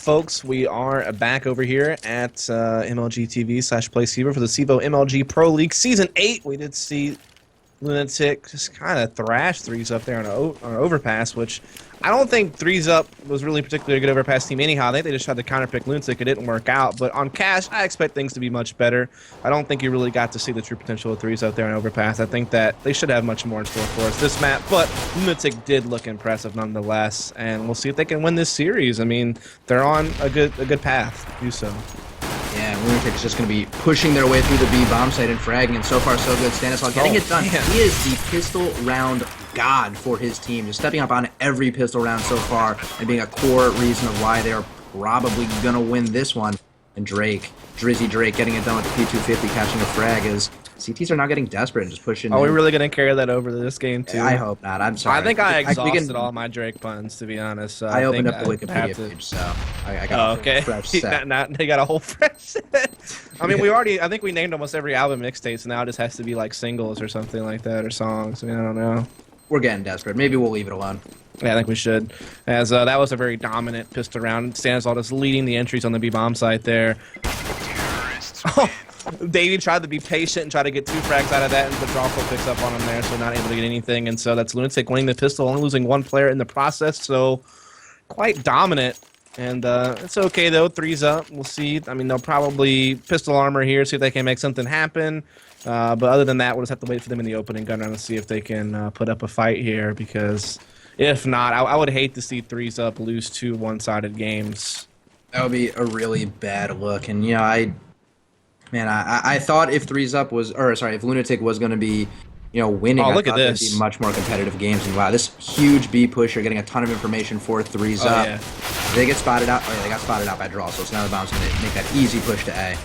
Folks, we are back over here at MLG TV/Play CEVO for the CEVO MLG Pro League Season 8. We did see Lunatic just kind of thrash threes up there on an overpass, which I don't think threes up was really particularly a good overpass team anyhow. I think they just tried to counterpick Lunatic. It didn't work out, but on cash, I expect things to be much better. I don't think you really got to see the true potential of threes out there on overpass. I think that they should have much more in store for us this map, but Lunatic did look impressive nonetheless, and we'll see if they can win this series. I mean, they're on a good path to do so. Yeah, Lunatic's just going to be pushing their way through the B bomb site and fragging, and so far so good. Stanislaw getting it done. Man. He is the pistol round god for his team, just stepping up on every pistol round so far and being a core reason of why they're probably going to win this one. And Drizzy Drake getting it done with the P250, catching a frag as CTs are not getting desperate and just pushing. Are we really going to carry that over to this game, too? I hope not. I'm sorry. I think I exhausted all my Drake puns, to be honest. So I opened up the Wikipedia page, so I got a fresh set. They got a whole fresh set. I mean, I think we named almost every album mixtape, so now it just has to be like singles or something like that, or songs. I mean, I don't know. We're getting desperate. Maybe we'll leave it alone. Yeah, I think we should, as that was a very dominant pistol round. Stanislaw just leading the entries on the B-bomb site there. Oh, Davey tried to be patient and try to get 2 frags out of that, and the draw pull picks up on him there, so not able to get anything. And so that's Lunatic winning the pistol, only losing 1 player in the process, so quite dominant. And it's okay, though. 3's up. We'll see. I mean, they'll probably pistol armor here, see if they can make something happen. But other than that, we'll just have to wait for them in the opening gun round to see if they can put up a fight here, because if not, I would hate to see 3's up lose 2 one-sided games. That would be a really bad look. And, you know, I thought if 3's up was, or sorry, if Lunatic was going to be, you know, winning, look I at thought this. there'd be much more competitive games. And wow, this huge B pusher getting a ton of information for 3's up. Yeah. They get spotted out. Oh yeah, they got spotted out by draw. So now the bomb's going to make that easy push to A.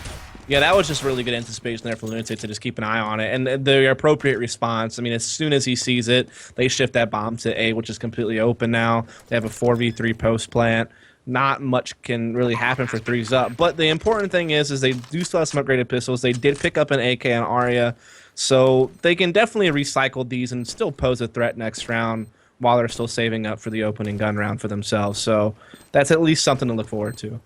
Yeah, that was just really good anticipation there for Lunatic to just keep an eye on it. And the appropriate response, I mean, as soon as he sees it, they shift that bomb to A, which is completely open now. They have a 4v3 post plant. Not much can really happen for 3's up. But the important thing is they do still have some upgraded pistols. They did pick up an AK on Arya. So they can definitely recycle these and still pose a threat next round while they're still saving up for the opening gun round for themselves. So that's at least something to look forward to.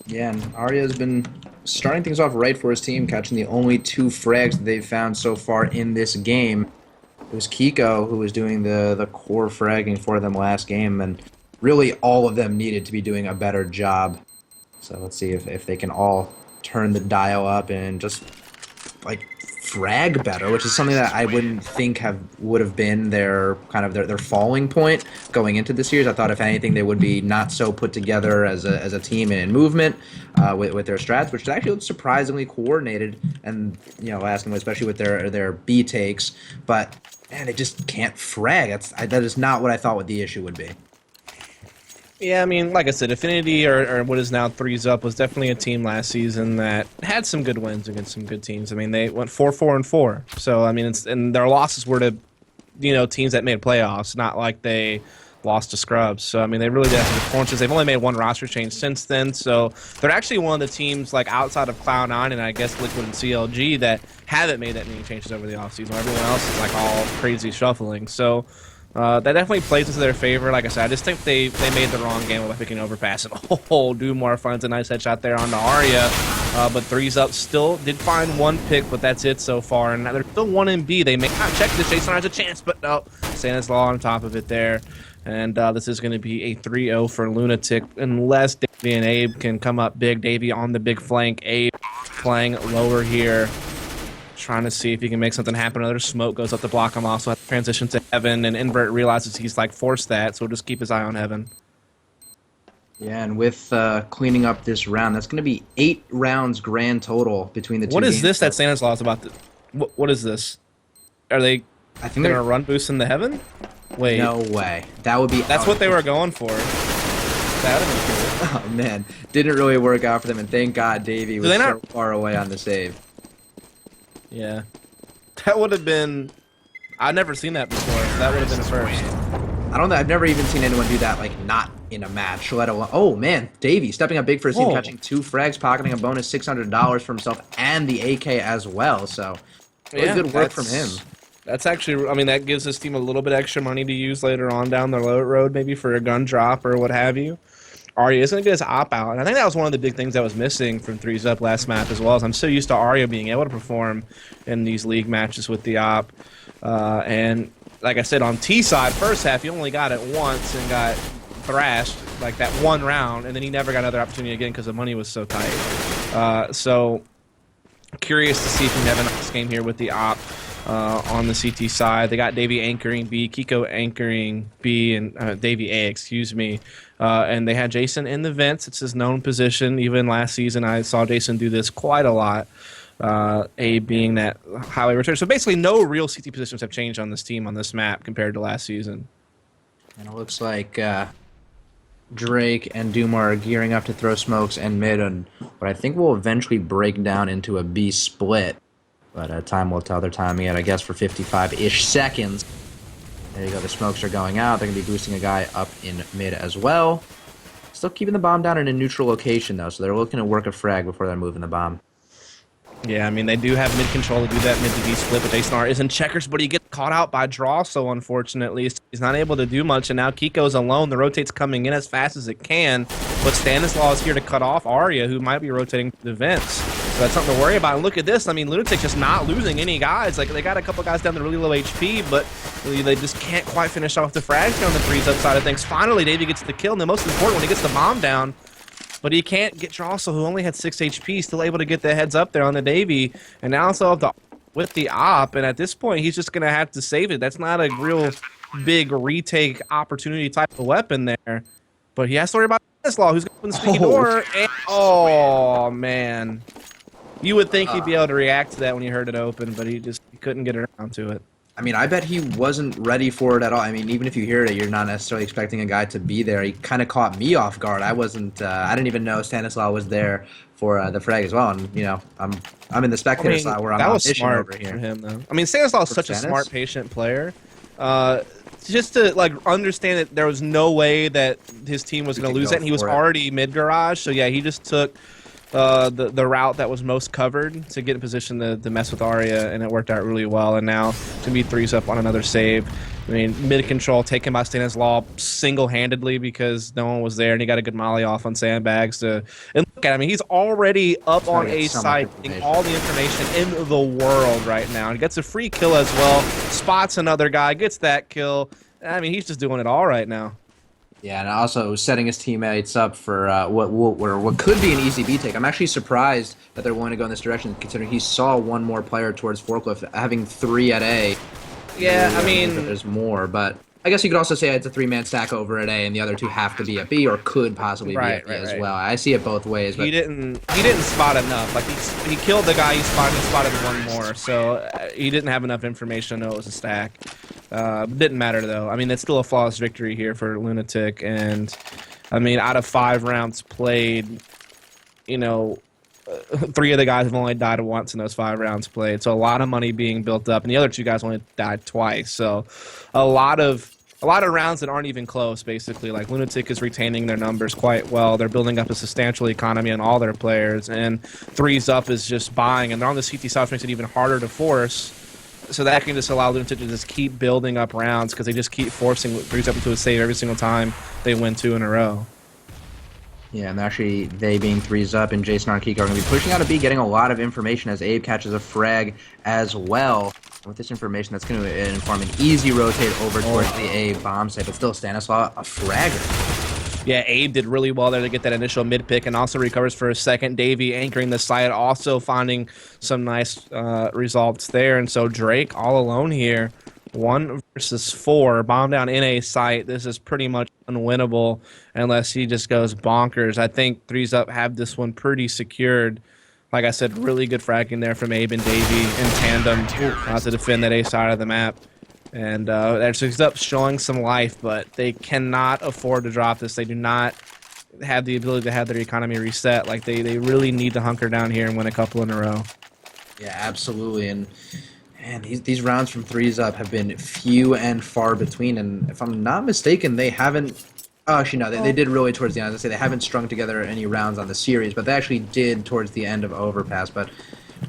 Yeah, and Arya's been starting things off right for his team, catching the only 2 frags that they've found so far in this game. It was Kiko who was doing the core fragging for them last game, and really all of them needed to be doing a better job. So let's see if they can all turn the dial up and just, like, frag better, which is something that I wouldn't think would have been their kind of their falling point going into the series. I thought if anything they would be not so put together as a team and in movement with their strats, which actually looked surprisingly coordinated, and you know, last game especially with their B takes. But man, they just can't frag. That is not what I thought what the issue would be. Yeah, I mean, like I said, Affinity or what is now 3's up was definitely a team last season that had some good wins against some good teams. I mean, they went 4-4-4. So I mean, and their losses were to, you know, teams that made playoffs, not like they lost to scrubs. So I mean, they really did have some performances. They've only made 1 roster change since then, so they're actually one of the teams like outside of Cloud9 and I guess Liquid and CLG that haven't made that many changes over the offseason. Everyone else is like all crazy shuffling. So. That definitely plays into their favor. Like I said, I just think they made the wrong game by picking overpass. And Dumar finds a nice headshot there on the Arya. But 3's up still did find 1 pick, but that's it so far. And they're still 1 in B. They may not check this. Jason has a chance, but no. Stanislaw on top of it there. And this is going to be a 3-0 for Lunatic unless Davey and Abe can come up big. Davey on the big flank. Abe playing lower here. Trying to see if he can make something happen. Another smoke goes up to block him off, so have to transition to Heaven, and Invert realizes he's like forced that, so we'll just keep his eye on Heaven. Yeah, and with cleaning up this round, that's going to be 8 rounds grand total between the two. What is games. this that Stanislaw is about to... What is this? Are they going to run boost in the Heaven? Wait. No way. That would be... That's what they were going for. That would have been cool. Oh, man. Didn't really work out for them, and thank God Davey was so far away on the save. Yeah. That would have been... I've never seen that before, so that would have been a first. I don't know. I've never even seen anyone do that, like, not in a match, let alone... Oh, man. Davey stepping up big for his team, catching 2 frags, pocketing a bonus $600 for himself and the AK as well, so... Really good work from him. That's actually... I mean, that gives his team a little bit extra money to use later on down the road, maybe for a gun drop or what have you. Arya is going to get his op out. And I think that was one of the big things that was missing from Threes Up last map as well. As I'm so used to Arya being able to perform in these league matches with the op. And like I said, on T side, first half, he only got it once and got thrashed, like that one round. And then he never got another opportunity again because the money was so tight. So curious to see if we can have a nice game here with the op. On the CT side, they got Davey anchoring B, Kiko anchoring B, and Davey A, excuse me. And they had Jason in the vents. It's his known position. Even last season, I saw Jason do this quite a lot. A being that highway return. So basically, no real CT positions have changed on this team on this map compared to last season. And it looks like Drake and Doom are gearing up to throw smokes and mid, and what I think will eventually break down into a B split. But time will tell. Their timing it, I guess, for 55-ish seconds. There you go. The smokes are going out. They're going to be boosting a guy up in mid as well. Still keeping the bomb down in a neutral location, though, so they're looking to work a frag before they're moving the bomb. Yeah, I mean, they do have mid control to do that mid to B split, but LATORR is in checkers, but he gets caught out by draw, so unfortunately, he's not able to do much, and now Kiko's alone. The rotate's coming in as fast as it can, but Stanislaw is here to cut off Arya, who might be rotating the vents. So that's something to worry about. And look at this. I mean, Lunatic just not losing any guys. Like, they got a couple guys down to really low HP, but really, they just can't quite finish off the frags on the Threes Up side of things. Finally, Davey gets the kill, and the most important one, he gets the bomb down. But he can't get Drossel, who only had 6 HP, still able to get the heads up there on the Davey. And now also with the op, and at this point, he's just going to have to save it. That's not a real big retake opportunity type of weapon there. But he has to worry about Stanislaw, who's going to open the sneaky door. And, oh, man. You would think he'd be able to react to that when he heard it open, but he couldn't get around to it. I mean, I bet he wasn't ready for it at all. I mean, even if you hear it, you're not necessarily expecting a guy to be there. He kind of caught me off guard. I wasn't. I didn't even know Stanislaw was there for the frag as well. And you know, I'm in the spectator side where I'm on mission over here. For him, though. I mean, Stanislaw is such a smart, patient player. Just to like understand that there was no way that his team was going to lose it, and he was already mid garage. So yeah, he just took the route that was most covered to get in position to mess with Arya, and it worked out really well. And now to be Threes Up on another save. I mean, mid control taken by Stanislaw single-handedly because no one was there, and he got a good molly off on sandbags. And look at him, I mean, he's already up on A site, getting all the information in the world right now. He gets a free kill as well, spots another guy, gets that kill. I mean, he's just doing it all right now. Yeah, and also setting his teammates up for what could be an easy B take. I'm actually surprised that they're willing to go in this direction, considering he saw one more player towards Forklift, having 3 at A. Yeah, I mean, there's more, but I guess you could also say it's a 3-man stack over at A, and the other 2 have to be at B, or could possibly be at B as well. I see it both ways. But he didn't spot enough. Like he killed the guy he spotted one more, so he didn't have enough information to know it was a stack. Didn't matter though. I mean, it's still a flawless victory here for Lunatic, and I mean, out of 5 rounds played, you know, 3 of the guys have only died once in those 5 rounds played. So a lot of money being built up, and the other 2 guys only died twice. So a lot of rounds that aren't even close, basically. Like, Lunatic is retaining their numbers quite well. They're building up a substantial economy on all their players, and Threes Up is just buying, and they're on the CT side, which makes it even harder to force. So that can just allow Lunatic to just keep building up rounds because they just keep forcing Threes Up into a save every single time they win 2 in a row. Yeah, and actually, they being Threes Up and Jason and Kiko are going to be pushing out a B, getting a lot of information as Abe catches a frag as well. With this information, that's going to inform an easy rotate over towards the A bomb site, but still Stanislaw, a fragger. Yeah, Abe did really well there to get that initial mid pick and also recovers for a second. Davey anchoring the site, also finding some nice results there. And so Drake all alone here, 1 versus 4, bomb down in A site. This is pretty much unwinnable unless he just goes bonkers. I think Threes Up have this one pretty secured. Like I said, really good fragging there from Abe and Davey in tandem to defend that A side of the map. And Threes Up showing some life, but they cannot afford to drop this. They do not have the ability to have their economy reset. Like, they really need to hunker down here and win a couple in a row. Yeah, absolutely. And these rounds from Threes Up have been few and far between. And if I'm not mistaken, they haven't... Oh, actually, no, they did really towards the end. As I say, they haven't strung together any rounds on the series, but they actually did towards the end of Overpass. But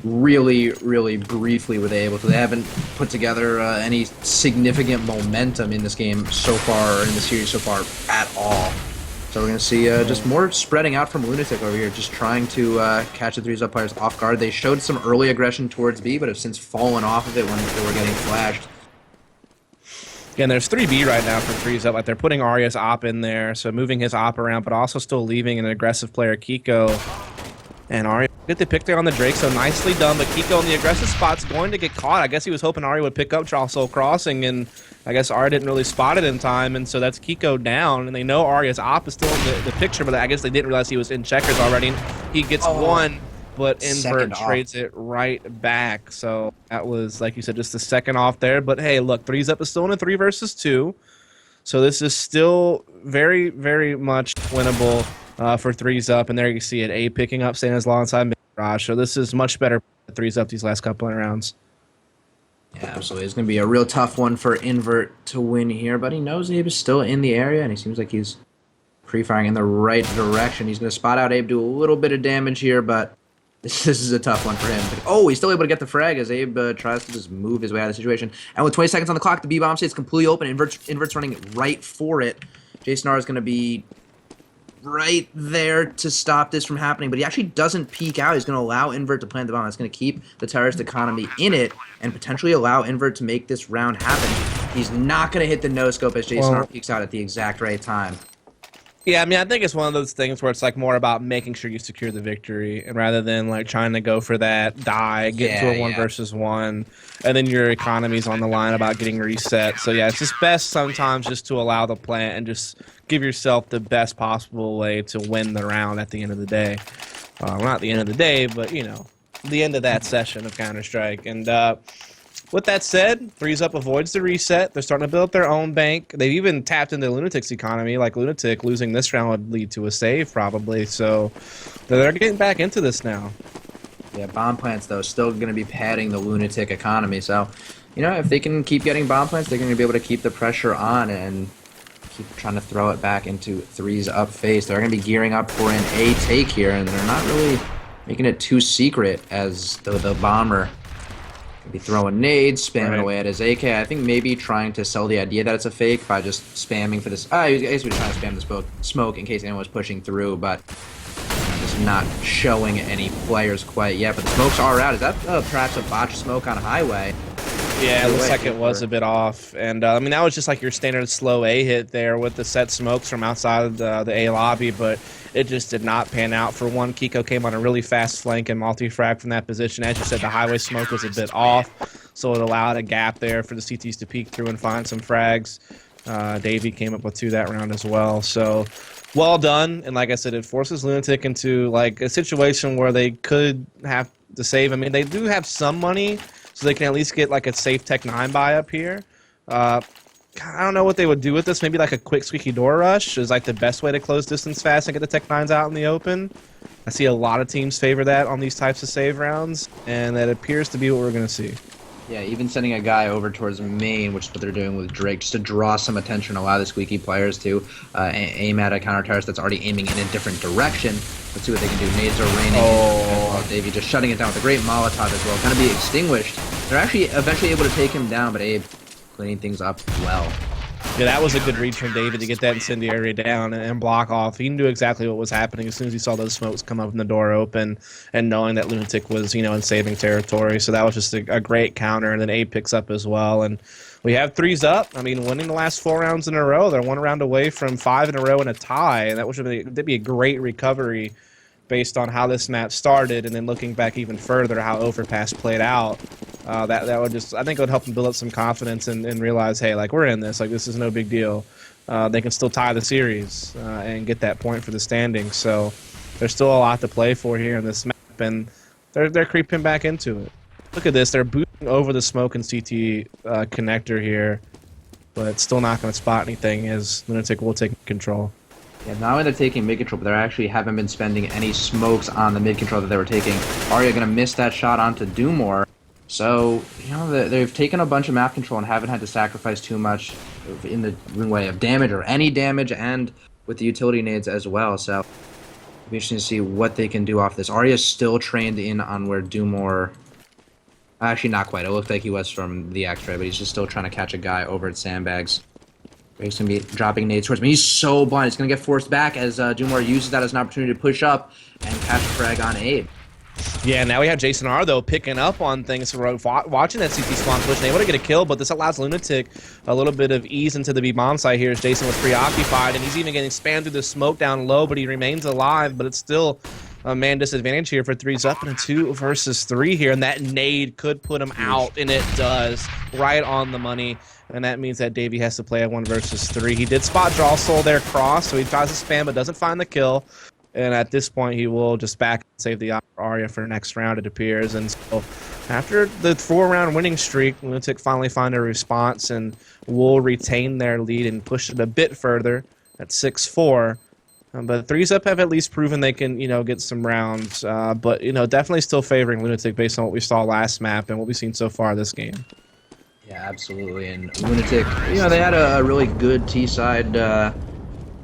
really, really briefly were they able to. They haven't put together any significant momentum in this game so far, or in the series so far, at all. So we're going to see just more spreading out from Lunatic over here, just trying to catch the 3s up players off guard. They showed some early aggression towards B, but have since fallen off of it when they were getting flashed. Again, there's 3B right now for 3s up. Like, they're putting Arya's op in there, so moving his op around, but also still leaving an aggressive player, Kiko. And Arya get the pick there on the Drake, so nicely done, but Kiko in the aggressive spot's going to get caught. I guess he was hoping Arya would pick up Soul Crossing, and I guess Arya didn't really spot it in time, and so that's Kiko down, and they know Arya's op is still in the picture, but I guess they didn't realize he was in checkers already. He gets one, but Invert trades it right back. So that was, like you said, just the second off there. But hey, look, 3s up is still in a 3 versus 2. So this is still very, very much winnable for 3s up. And there you see it, A picking up, staying as alongside Mirage. So this is much better for 3s up these last couple of rounds. Yeah, absolutely. It's going to be a real tough one for Invert to win here. But he knows Abe is still in the area, and he seems like he's pre-firing in the right direction. He's going to spot out Abe, do a little bit of damage here, but this is a tough one for him. Oh, he's still able to get the frag as Abe tries to just move his way out of the situation. And with 20 seconds on the clock, the B-bomb stays completely open. Invert's running right for it. Jason R is going to be right there to stop this from happening, but he actually doesn't peek out. He's going to allow Invert to plant the bomb. That's going to keep the terrorist economy in it and potentially allow Invert to make this round happen. He's not going to hit the no-scope as Jason R peeks out at the exact right time. Yeah, I mean, I think it's one of those things where it's like more about making sure you secure the victory, and rather than like trying to go for that die, get to a 1 versus 1, and then your economy's on the line about getting reset. So yeah, it's just best sometimes just to allow the plant and just give yourself the best possible way to win the round at the end of the day. Not the end of the day, but you know, the end of that session of Counter-Strike. And with that said, 3s up avoids the reset. They're starting to build their own bank. They've even tapped into Lunatic's economy. Like Lunatic losing this round would lead to a save probably. So they're getting back into this now. Yeah, bomb plants though still going to be padding the Lunatic economy. So, you know, if they can keep getting bomb plants, they're going to be able to keep the pressure on and keep trying to throw it back into 3s up phase. They're going to be gearing up for an A take here, and they're not really making it too secret as the bomber be throwing nades, spamming away at his AK. I think maybe trying to sell the idea that it's a fake by just spamming for this. I guess we were trying to spam the smoke in case anyone was pushing through, but just not showing any players quite yet. But the smokes are out. Is that perhaps a botched smoke on a highway? Yeah, it looks like it was a bit off. And, I mean, that was just like your standard slow A hit there with the set smokes from outside of the A lobby, but it just did not pan out. For one, Kiko came on a really fast flank and multi-frag from that position. As you said, the highway smoke was a bit off, so it allowed a gap there for the CTs to peek through and find some frags. Davey came up with 2 that round as well. So, well done. And like I said, it forces Lunatic into, like, a situation where they could have to save. I mean, they do have some money, so they can at least get like a safe Tech 9 buy up here. I don't know what they would do with this. Maybe like a quick squeaky door rush is like the best way to close distance fast and get the Tech 9s out in the open. I see a lot of teams favor that on these types of save rounds, and that appears to be what we're going to see. Yeah, even sending a guy over towards main, which is what they're doing with Drake, just to draw some attention, allow the squeaky players to aim at a counter-terrorist that's already aiming in a different direction. Let's see what they can do. Nades are raining. Oh, Davey just shutting it down with a great Molotov as well. Going to be extinguished. They're actually eventually able to take him down, but Abe cleaning things up well. Yeah, that was a good read from David to get that incendiary down and block off. He knew exactly what was happening as soon as he saw those smokes come up and the door open, and knowing that Lunatic was, you know, in saving territory. So that was just a great counter, and then Abe picks up as well. And we have 3s up. I mean, winning the last 4 rounds in a row. They're 1 round away from 5 in a row and a tie, and that'd be a great recovery based on how this map started, and then looking back even further how Overpass played out. That would just, I think it would help them build up some confidence and realize, hey, like, we're in this. Like, this is no big deal. They can still tie the series and get that point for the standings. So there's still a lot to play for here in this map, and they're creeping back into it. Look at this. They're boosting over the smoke and CT connector here, but still not going to spot anything as Lunatic will take control. Yeah, not only they're taking mid control, but they actually haven't been spending any smokes on the mid control that they were taking. Arya going to miss that shot onto Dumore. So, you know, they've taken a bunch of map control and haven't had to sacrifice too much in the way of damage or any damage, and with the utility nades as well. So, it'll be interesting to see what they can do off this. Arya's still trained in on where Dumore... Actually, not quite. It looked like he was from the X-ray, but he's just still trying to catch a guy over at Sandbags. He's going to be dropping nades towards me. He's so blind. He's going to get forced back as Dumar uses that as an opportunity to push up and catch a frag on Abe. Yeah, now we have Jason R, though, picking up on things, watching that CT spawn push and able to get a kill, but this allows Lunatic a little bit of ease into the B-bomb side here as Jason was preoccupied, and he's even getting spammed through the smoke down low, but he remains alive, but it's still a man disadvantage here for 3s up and a 2 versus 3 here, and that nade could put him out, and it does, right on the money, and that means that Davey has to play a 1 versus 3. He did spot draw soul there cross, so he tries to spam but doesn't find the kill. And at this point, he will just back and save the Arya for next round, it appears. And so after the 4-round winning streak, Lunatic finally find a response and will retain their lead and push it a bit further at 6-4. But 3s up have at least proven they can, get some rounds. But, definitely still favoring Lunatic based on what we saw last map and what we've seen so far this game. Yeah, absolutely. And Lunatic, they had a really good T-side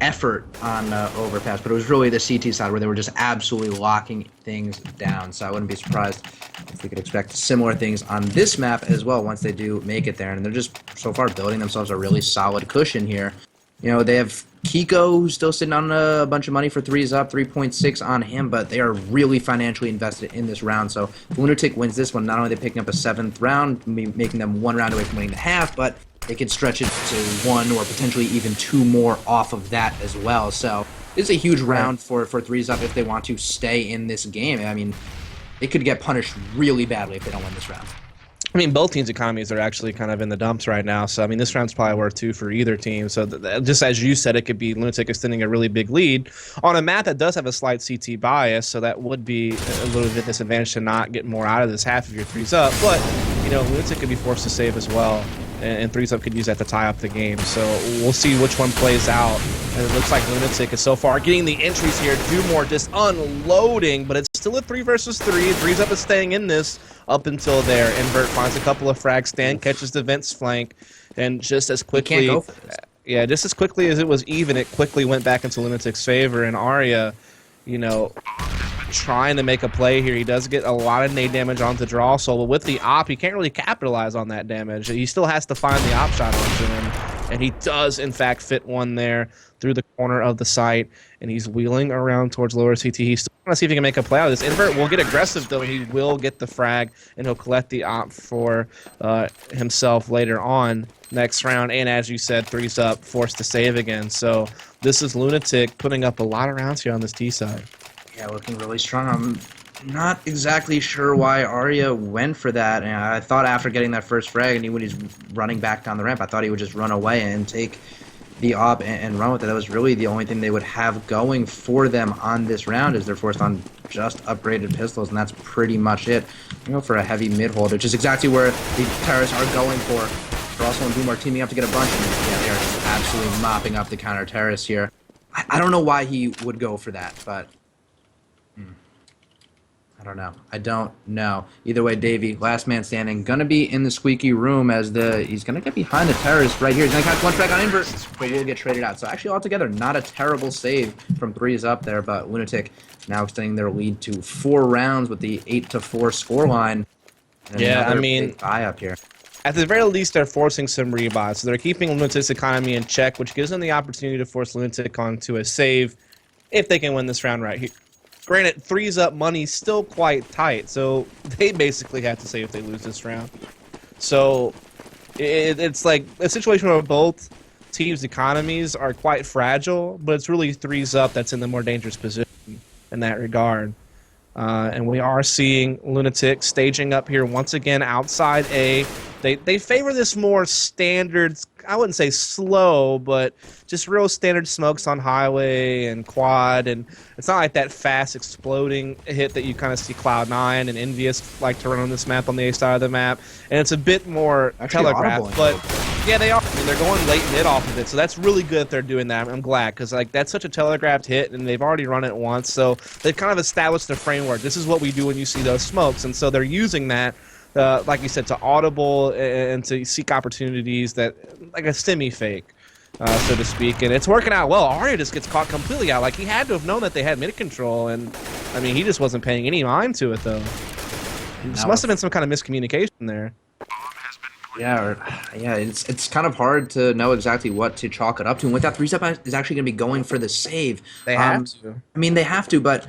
effort on overpass, but it was really the CT side where they were just absolutely locking things down. So I wouldn't be surprised if we could expect similar things on this map as well once they do make it there. And they're just so far building themselves a really solid cushion here. They have Kiko, who's still sitting on a bunch of money for 3s up, 3.6 on him, but they are really financially invested in this round. So if Lunatic wins this one, not only are they picking up a 7th round, making them 1 round away from winning the half, but they could stretch it to 1 or potentially even 2 more off of that as well. So it's a huge round for 3s up if they want to stay in this game. I mean, they could get punished really badly if they don't win this round. I mean, both teams' economies are actually kind of in the dumps right now. So, I mean, this round's probably worth 2 for either team. So, just as you said, it could be Lunatic extending a really big lead on a map that does have a slight CT bias. So, that would be a little bit disadvantage to not get more out of this half of your 3s up. But, Lunatic could be forced to save as well. And 3s up could use that to tie up the game. So we'll see which one plays out. And it looks like Lunatic is so far getting the entries here. Dumore just unloading, but it's still a 3 versus 3. 3s up is staying in this up until there. Invert finds a couple of frags. Stan catches the Vent's flank, and just as quickly, just as quickly as it was even, it quickly went back into Lunatic's favor. And Arya, trying to make a play here. He does get a lot of nade damage onto draw soul, but with the op, he can't really capitalize on that damage. He still has to find the op shot onto him, and he does, in fact, fit one there through the corner of the site, and he's wheeling around towards lower CT. He's still trying to see if he can make a play out of this. Invert will get aggressive, though. He will get the frag, and he'll collect the op for himself later on next round. And as you said, 3s up, forced to save again. So this is Lunatic putting up a lot of rounds here on this T side. Yeah, looking really strong. I'm not exactly sure why Arya went for that. And I thought after getting that first frag and when he's running back down the ramp, I thought he would just run away and take the op and run with it. That was really the only thing they would have going for them on this round, is they're forced on just upgraded pistols, and that's pretty much it. For a heavy mid-hold, which is exactly where the terrorists are going for. They're also and Boom are teaming up to get a bunch, and yeah, they are just absolutely mopping up the counter-terrorists here. I don't know why he would go for that, but I don't know. Either way, Davey, last man standing, gonna be in the squeaky room as he's gonna get behind the terrorist right here. He's gonna catch one frag on invert, but will get traded out. So actually, altogether, not a terrible save from 3s up there, but Lunatic now extending their lead to 4 rounds with the 8-4 scoreline. Yeah, I mean, big buy up here. At the very least, they're forcing some rebuys. So they're keeping Lunatic's economy in check, which gives them the opportunity to force Lunatic onto a save if they can win this round right here. Granted, 3s up money's still quite tight, so they basically have to save if they lose this round. So it's like a situation where both teams' economies are quite fragile, but it's really 3s up that's in the more dangerous position in that regard. And we are seeing Lunatic staging up here once again outside A. They favor this more standard, I wouldn't say slow, but just real standard smokes on highway and quad, and it's not like that fast exploding hit that you kind of see Cloud9 and Envious like to run on this map on the A side of the map, and it's a bit more telegraphed, but yeah, they are. I mean, they're going late mid off of it, so that's really good if they're doing that. I'm glad, because like that's such a telegraphed hit, and they've already run it once, so they've kind of established the framework. This is what we do when you see those smokes, and so they're using that. Like you said, to audible and to seek opportunities that, like a semi-fake, so to speak. And it's working out well. Arya just gets caught completely out. Like, he had to have known that they had mid-control, and, I mean, he just wasn't paying any mind to it, though. This must have been some kind of miscommunication there. Yeah, yeah, it's kind of hard to know exactly what to chalk it up to. And with that, three step is actually going to be going for the save. They have to. I mean, they have to, but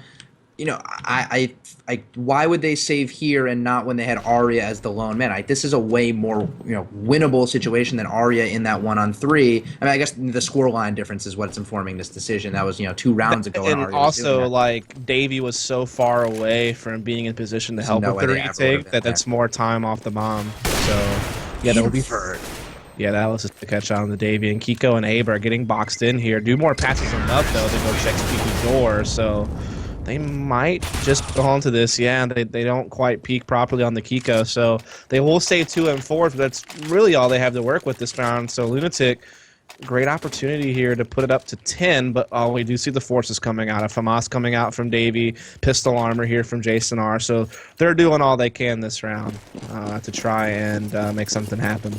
why would they save here and not when they had Arya as the lone man? This is a way more winnable situation than Arya in that 1-on-3. I mean, I guess the scoreline difference is what's informing this decision. That was 2 rounds ago, and And Arya was doing also, that. like, Davey was so far away from being in position to There's help no with way the they ever would have retake been that there. that's more time off the bomb. So, yeah, that'll be Invert. Yeah, that was just to catch on the Davey. And Kiko and Abe are getting boxed in here. Do more passes on up, though. They go check Squeaky door, so they might just go on to this. Yeah, they don't quite peek properly on the Kiko, so they will stay 2 and 4, but that's really all they have to work with this round. So Lunatic, great opportunity here to put it up to 10, but we do see the forces coming out. FAMAS coming out from Davey, pistol armor here from Jason R. So they're doing all they can this round to try and make something happen.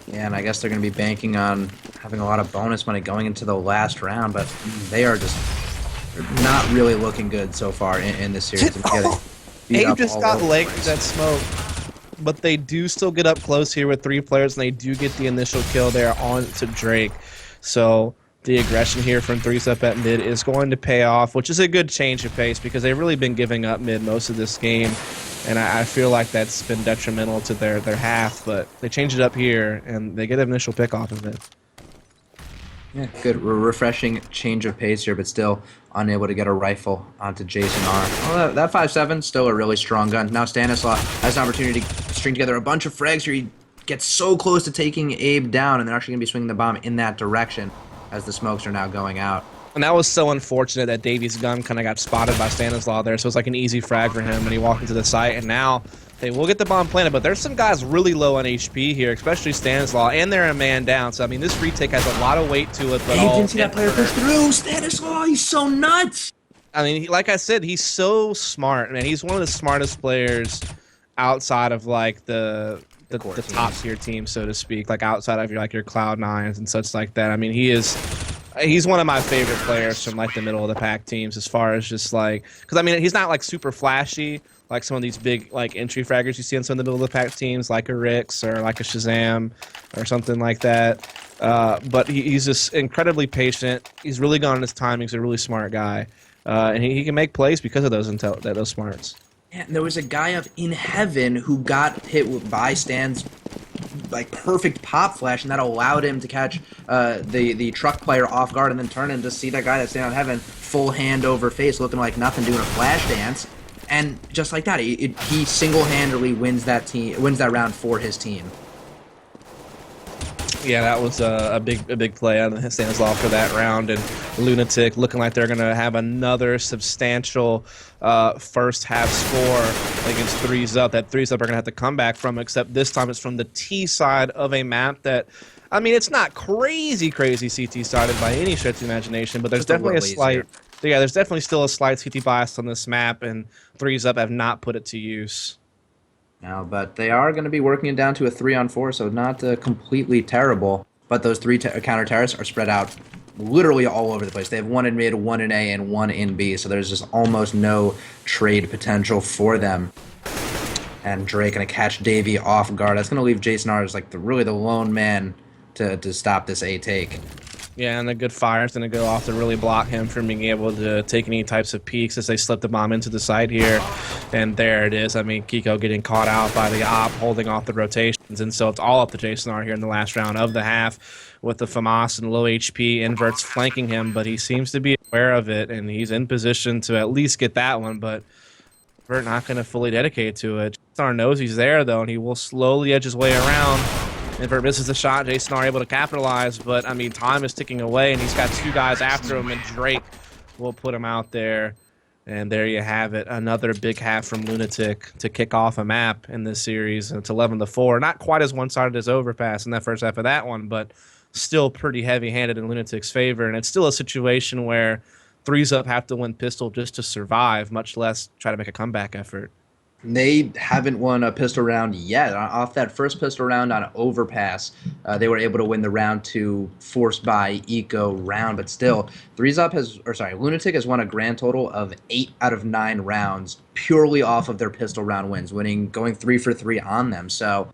Yeah, and I guess they're going to be banking on having a lot of bonus money going into the last round, but they are just not really looking good so far in this series. Abe just got legged with that smoke, but they do still get up close here with 3 players, and they do get the initial kill there on to Drake. So the aggression here from 3-step at mid is going to pay off, which is a good change of pace because they've really been giving up mid most of this game. And I feel like that's been detrimental to their half, but they change it up here, and they get an initial pick off of it. Yeah, good. Refreshing change of pace here, but still unable to get a rifle onto Jason R. Oh, that 5.7, still a really strong gun. Now Stanislaw has an opportunity to string together a bunch of frags here. He gets so close to taking Abe down, and they're actually going to be swinging the bomb in that direction as the smokes are now going out. And that was so unfortunate that Davey's gun kind of got spotted by Stanislaw there, so it was like an easy frag for him when he walked into the site. And now they will get the bomb planted, but there's some guys really low on HP here, especially Stanislaw, and they're a man down. So, I mean, this retake has a lot of weight to it. But Abe didn't see that player push through. Stanislaw, he's so nuts. I mean, like I said, he's so smart, man. He's one of the smartest players outside of, like, the top tier team, so to speak, like outside of your Cloud9s and such like that. I mean, he's one of my favorite players from like the middle of the pack teams as far as just like, because I mean he's not like super flashy like some of these big like entry fraggers you see in some of the middle of the pack teams like a Rix or like a Shazam or something like that. But he's just incredibly patient. He's really gone on his timing. He's a really smart guy, and he can make plays because of those smarts. And there was a guy up in heaven who got hit by Stan's like perfect pop flash, and that allowed him to catch the truck player off guard and then turn and just see that guy that's standing on heaven full hand over face looking like nothing doing a flash dance, and just like that he single-handedly wins that round for his team. Yeah, that was a big play on Stanislaw for that round, and Lunatic looking like they're going to have another substantial first half score against 3-Up. That 3-Up are going to have to come back from, except this time it's from the T side of a map that, I mean, it's not crazy CT sided by any stretch of the imagination, but there's definitely a slight, yeah, there's definitely still a slight CT bias on this map, and 3-Up have not put it to use. Now, but they are going to be working it down to a 3-on-4, so not completely terrible. But those 3 counter terrorists are spread out literally all over the place. They have 1 in mid, 1 in A, and 1 in B, so there's just almost no trade potential for them. And Drake going to catch Davey off guard. That's going to leave Jason R as like really the lone man to stop this A take. Yeah, and a good fire is going to go off to really block him from being able to take any types of peeks as they slip the bomb into the site here. And there it is. I mean, Kiko getting caught out by the op, holding off the rotations. And so it's all up to Jason R here in the last round of the half with the FAMAS and low HP inverts flanking him. But he seems to be aware of it, and he's in position to at least get that one. But we're not going to fully dedicate to it. Jason R knows he's there, though, and he will slowly edge his way around. Invert misses the shot. Jason R able to capitalize, but I mean, time is ticking away, and he's got 2 guys after him, and Drake will put him out there. And there you have it, another big half from Lunatic to kick off a map in this series. It's 11-4. Not quite as one-sided as Overpass in that first half of that one, but still pretty heavy-handed in Lunatic's favor. And it's still a situation where 3-Up have to win pistol just to survive, much less try to make a comeback effort. They haven't won a pistol round yet. Off that first pistol round on Overpass, they were able to win the round 2 forced by Eco round, but still, Lunatic has won a grand total of 8 out of 9 rounds purely off of their pistol round wins, going 3 for 3 on them. So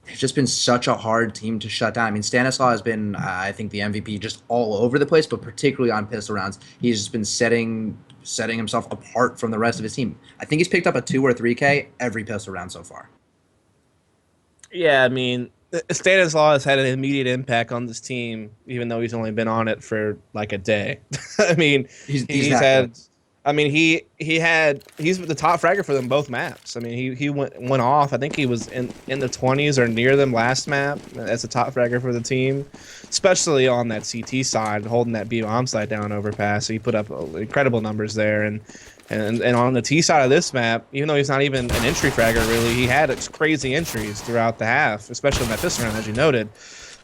It's just been such a hard team to shut down. I mean, Stanislaw has been, I think, the MVP just all over the place, but particularly on pistol rounds, he's just been setting himself apart from the rest of his team. I think he's picked up a 2 or 3K every pistol round so far. Yeah, I mean, Stanislaw has had an immediate impact on this team, even though he's only been on it for like a day. I mean, He's he's that had. good. I mean, he's the top fragger for them both maps. I mean, he went off. I think he was in the 20s or near them last map as the top fragger for the team, especially on that CT side, holding that B bomb side down overpass. So he put up incredible numbers there, and on the T side of this map, even though he's not even an entry fragger really, he had crazy entries throughout the half, especially in that pistol round, as you noted.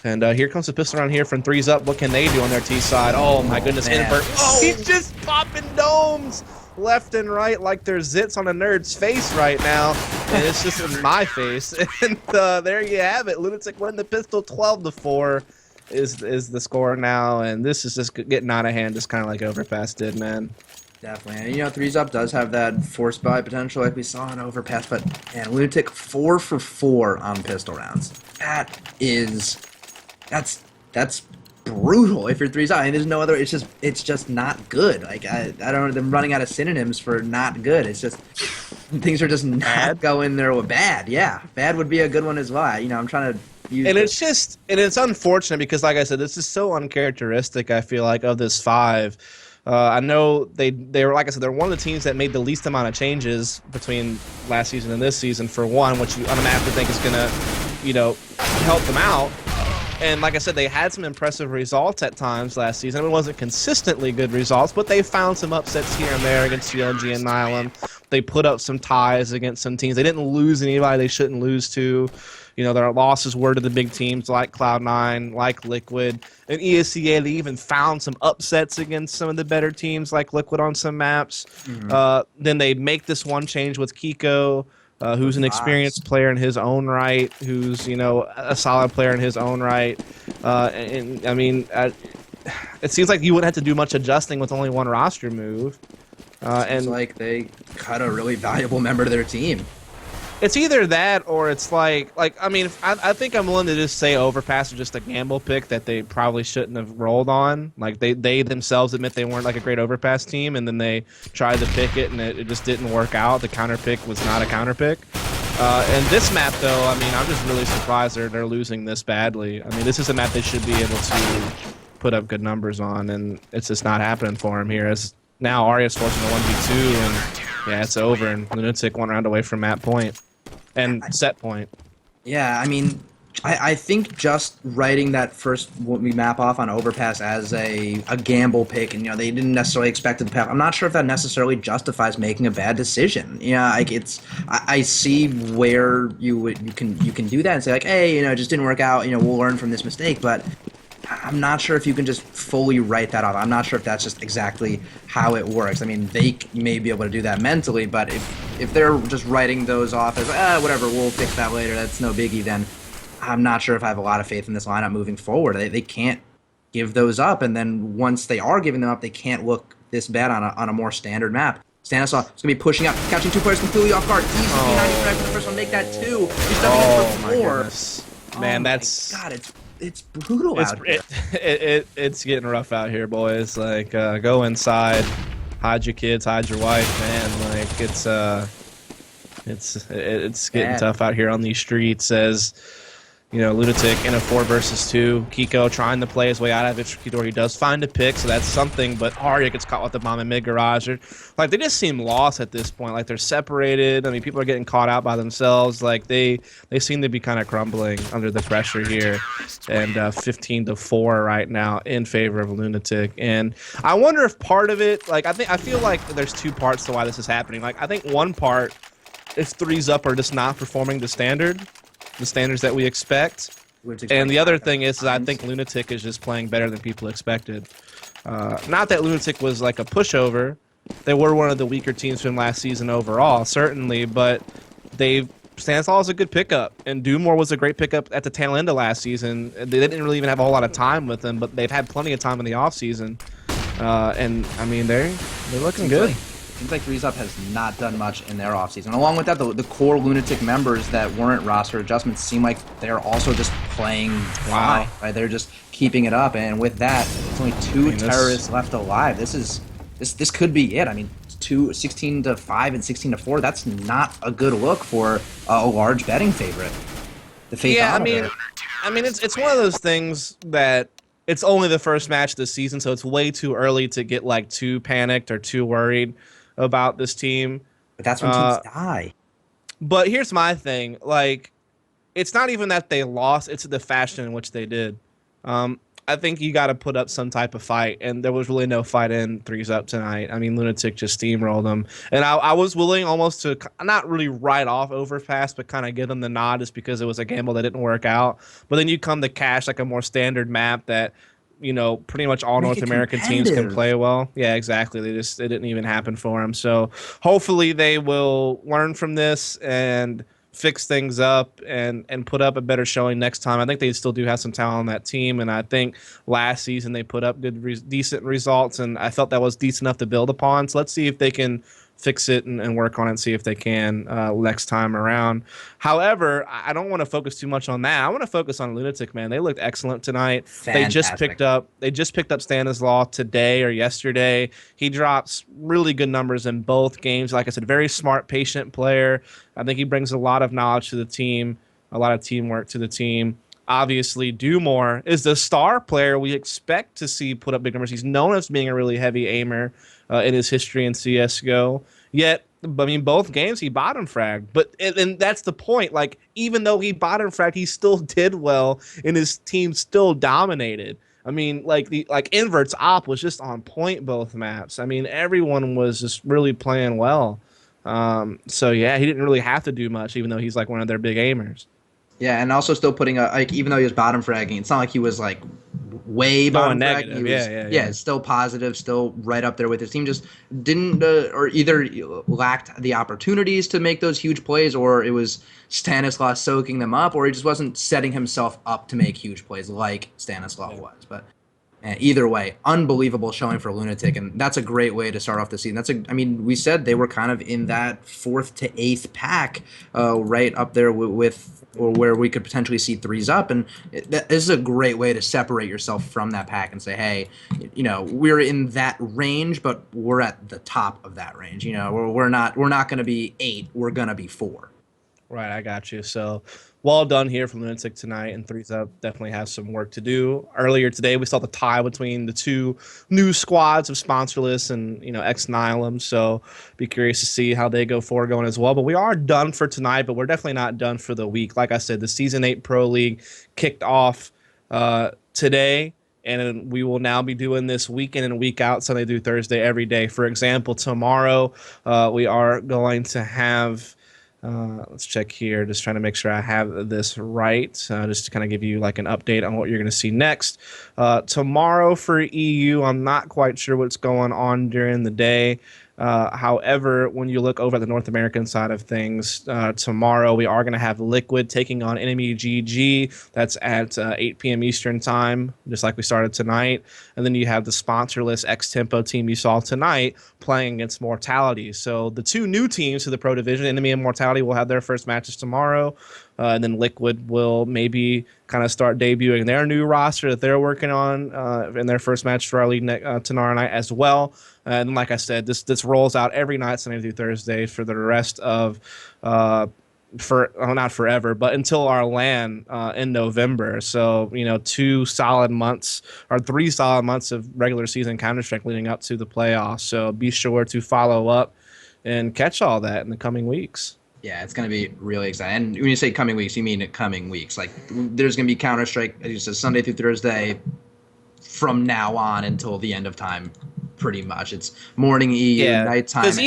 And here comes the pistol round here from threes up. What can they do on their T side? Oh my goodness, invert. Oh, he's just popping domes left and right like there's zits on a nerd's face right now. And it's just in my face. And there you have it. Lunatic win the pistol 12-4 is the score now. And this is just getting out of hand, just kind of like Overpass did, man. Definitely. And, threes up does have that force buy potential like we saw in Overpass, but, man, Lunatic 4 for 4 on pistol rounds. That's brutal if you're threes out. I mean, there's no other. It's just not good. Like I don't know. I'm running out of synonyms for not good. It's just things are just not Bad? going there with bad. Yeah, bad would be a good one as well. I'm trying to use. And it's unfortunate because, like I said, this is so uncharacteristic. I feel like of this five. I know they were, like I said, they're one of the teams that made the least amount of changes between last season and this season. For one, which you on a map to think is gonna, help them out. And like I said, they had some impressive results at times last season. It wasn't consistently good results, but they found some upsets here and there against CLG and Nylon. They put up some ties against some teams. They didn't lose anybody they shouldn't lose to. Their losses were to the big teams like Cloud9, like Liquid. And ESEA, they even found some upsets against some of the better teams like Liquid on some maps. Mm-hmm. Then they make this one change with Kiko. Who's an experienced player in his own right, who's, a solid player in his own right. And I mean, it seems like you wouldn't have to do much adjusting with only one roster move. Seems like they cut a really valuable member to their team. It's either that or it's like I mean, I think I'm willing to just say Overpass was just a gamble pick that they probably shouldn't have rolled on. Like they themselves admit they weren't like a great Overpass team, and then they tried to pick it and it just didn't work out. The counter pick was not a counter pick. And this map though, I mean, I'm just really surprised they're losing this badly. I mean, this is a map they should be able to put up good numbers on, and it's just not happening for them here. As now Arya's forcing a 1v2, and yeah, it's over. And Lunatic 1 round away from map point. And set point. Yeah, I mean, I think just writing that first what we map off on Overpass as a gamble pick, and they didn't necessarily expect it to pass. I'm not sure if that necessarily justifies making a bad decision. Like I see where you can do that and say like, hey, it just didn't work out. We'll learn from this mistake, but I'm not sure if you can just fully write that off. I'm not sure if that's just exactly how it works. I mean, they may be able to do that mentally, but if they're just writing those off as, whatever, we'll fix that later, that's no biggie, then I'm not sure if I have a lot of faith in this lineup moving forward. They can't give those up, and then once they are giving them up, they can't look this bad on a more standard map. Stanislaw is going to be pushing up, catching 2 players completely off guard. Easy P90 frag for the first one, make that 2. He's stepping in for 4. Man, that's... God, it's brutal out here. It's getting rough out here, boys. Like, go inside, hide your kids, hide your wife, man. Like, it's getting tough out here on these streets. As Lunatic in a 4 versus 2. Kiko trying to play his way out of it. He does find a pick, so that's something. But Arya gets caught with the bomb in mid garage. Like, they just seem lost at this point. Like, they're separated. I mean, people are getting caught out by themselves. Like, they seem to be kind of crumbling under the pressure here. And 15-4 right now in favor of Lunatic. And I wonder if part of it, like, I feel like there's 2 parts to why this is happening. Like, I think one part is threes up are just not performing the standards that we expect. And the other thing is I think Lunatic is just playing better than people expected. Not that Lunatic was like a pushover. They were one of the weaker teams from last season overall, certainly, but Stanislaw is a good pickup, and Doomore was a great pickup at the tail end of last season. They didn't really even have a whole lot of time with him, but they've had plenty of time in the offseason. And, I mean, they're looking good. Seems like Threes Up has not done much in their offseason. Along with that, the core Lunatic members that weren't roster adjustments seem like they're also just playing fine. Right? They're just keeping it up, and with that, it's only two terrorists left alive. This could be it. I mean, 16-5 and 16-4. That's not a good look for a large betting favorite. The Faithometer. I mean, it's one of those things that it's only the first match of the season, so it's way too early to get like too panicked or too worried about this team. But that's when teams die. But here's my thing. Like, it's not even that they lost, it's the fashion in which they did. I think you got to put up some type of fight, and there was really no fight in Threes Up tonight. I mean, Lunatic just steamrolled them. And I was willing almost to not really write off Overpass, but kind of give them the nod just because it was a gamble that didn't work out. But then you come to Cash, like a more standard map that, you know, pretty much all North American teams can play well. Yeah, exactly. It didn't even happen for them. So hopefully they will learn from this and fix things up and put up a better showing next time. I think they still do have some talent on that team, and I think last season they put up decent results, and I felt that was decent enough to build upon. So let's see if they can fix it and work on it and see if they can next time around. However, I don't want to focus too much on that. I want to focus on Lunatic, man. They looked excellent tonight. Fantastic. They just picked up Stanislaw today or yesterday. He drops really good numbers in both games. Like I said, very smart, patient player. I think he brings a lot of knowledge to the team, a lot of teamwork to the team. Obviously, Dumore is the star player we expect to see put up big numbers. He's known as being a really heavy aimer in his history in CSGO. Yet, I mean, both games he bottom fragged. But and that's the point. Like, even though he bottom fragged, he still did well, and his team still dominated. I mean, like Invert's op was just on point both maps. I mean, everyone was just really playing well. So yeah, he didn't really have to do much, even though he's like one of their big aimers. Yeah, and also still putting like, even though he was bottom fragging, it's not like he was like way bottom fragging. He was, yeah, still positive, still right up there with his team. Just didn't or either lacked the opportunities to make those huge plays, or it was Stanislaw soaking them up, or he just wasn't setting himself up to make huge plays like Stanislaw was. But either way, unbelievable showing for Lunatic, and that's a great way to start off the season. I mean, we said they were kind of in that 4th to 8th pack, right up there with or where we could potentially see Threes Up, and this is a great way to separate yourself from that pack and say, hey, you know, we're in that range, but we're at the top of that range. You know, we're not going to be 8, we're going to be 4. Right, I got you. So, well done here from Lunatic tonight, and Threes Up definitely has some work to do. Earlier today, we saw the tie between the two new squads of Sponsorless and, you know, Ex-Nihilum, so be curious to see how they go forward going as well. But we are done for tonight, but we're definitely not done for the week. Like I said, the Season 8 Pro League kicked off today, and we will now be doing this week in and week out, Sunday through Thursday, every day. For example, tomorrow we are going to have... let's check here, just trying to make sure I have this right, just to kind of give you like an update on what you're going to see next. Tomorrow for EU, I'm not quite sure what's going on during the day. However, when you look over at the North American side of things, tomorrow we are going to have Liquid taking on Enemy GG. That's at 8 p.m. Eastern time, just like we started tonight. And then you have the sponsorless X-Tempo team you saw tonight playing against Mortality. So the two new teams to the Pro Division, Enemy and Mortality, will have their first matches tomorrow. And then Liquid will maybe kind of start debuting their new roster that they're working on in their first match for our league tomorrow night as well. And like I said, this rolls out every night, Sunday through Thursday, for the rest of, not forever, but until our LAN in November. So, you know, 3 solid months of regular season Counter-Strike leading up to the playoffs. So be sure to follow up and catch all that in the coming weeks. Yeah, it's going to be really exciting. And when you say coming weeks, you mean coming weeks. Like, there's going to be Counter-Strike, as you said, Sunday through Thursday from now on until the end of time, pretty much. It's morning EU, nighttime. Because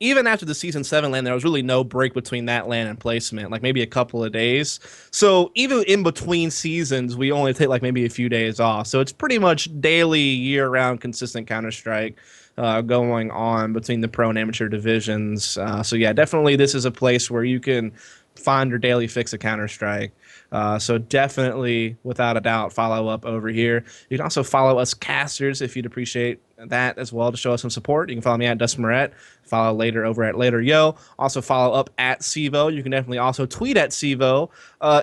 even after the Season 7 LAN, there was really no break between that LAN and placement, like maybe a couple of days. So even in between seasons, we only take like maybe a few days off. So it's pretty much daily, year-round, consistent Counter-Strike going on between the pro and amateur divisions. So yeah, definitely this is a place where you can find your daily fix of Counter-Strike. So definitely, without a doubt, follow up over here. You can also follow us casters if you'd appreciate that as well to show us some support. You can follow me at Dustin Moret. Follow later over at Later Yo. Also follow up at CEVO. You can definitely also tweet at CEVO.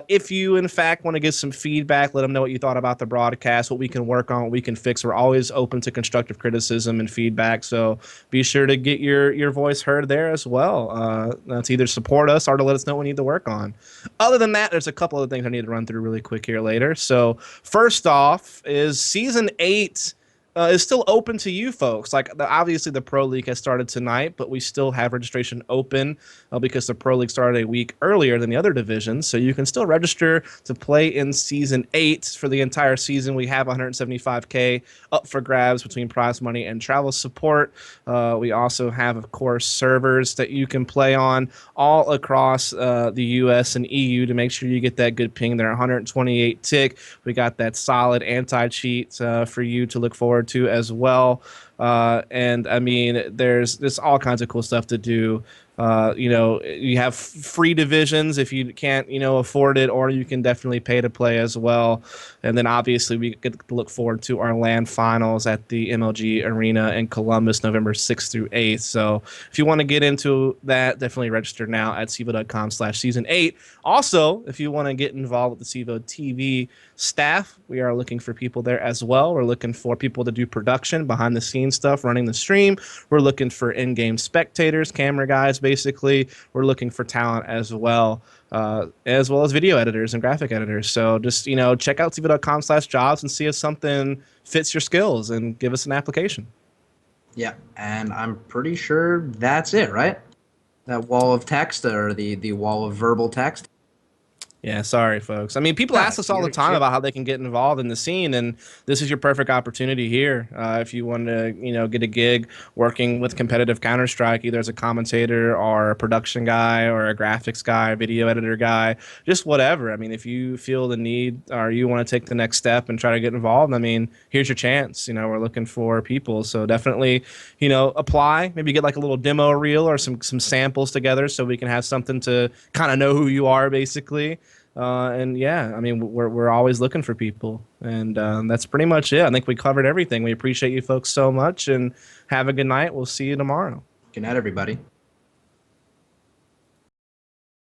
If you, in fact, want to give some feedback, let them know what you thought about the broadcast, what we can work on, what we can fix. We're always open to constructive criticism and feedback, so be sure to get your voice heard there as well. To either support us or to let us know what we need to work on. Other than that, there's a couple of things I need to run through really quick here later. So first off is Season 8 is still open to you folks. Like obviously the Pro League has started tonight, but we still have registration open because the Pro League started a week earlier than the other divisions. So you can still register to play in Season 8 for the entire season. We have 175K up for grabs between prize money and travel support. We also have, of course, servers that you can play on all across the US and EU to make sure you get that good ping. They're 128 tick. We got that solid anti-cheat for you to look forward to as well. And I mean, there's all kinds of cool stuff to do. You have free divisions if you can't, afford it, or you can definitely pay to play as well. And then obviously we get to look forward to our LAN finals at the MLG Arena in Columbus, November 6th through 8th. So if you want to get into that, definitely register now at CEVO.com/season8. Also, if you want to get involved with the CEVO TV staff, we are looking for people there as well. We're looking for people to do production, behind the scenes stuff, running the stream. We're looking for in-game spectators, camera guys, basically. We're looking for talent as well as video editors and graphic editors. So just, check out CEVO.com/jobs and see if something fits your skills and give us an application. Yeah, and I'm pretty sure that's it, right? That wall of text or the wall of verbal text. Yeah, sorry, folks. I mean, people ask us all the time about how they can get involved in the scene, and this is your perfect opportunity here. If you want to, get a gig working with competitive Counter-Strike, either as a commentator or a production guy or a graphics guy, video editor guy, just whatever. I mean, if you feel the need or you want to take the next step and try to get involved, I mean, here's your chance. We're looking for people, so definitely, apply. Maybe get like a little demo reel or some samples together so we can have something to kind of know who you are, basically. And yeah, I mean, we're always looking for people, and that's pretty much it. I think we covered everything. We appreciate you folks so much, and have a good night. We'll see you tomorrow. Good night, everybody.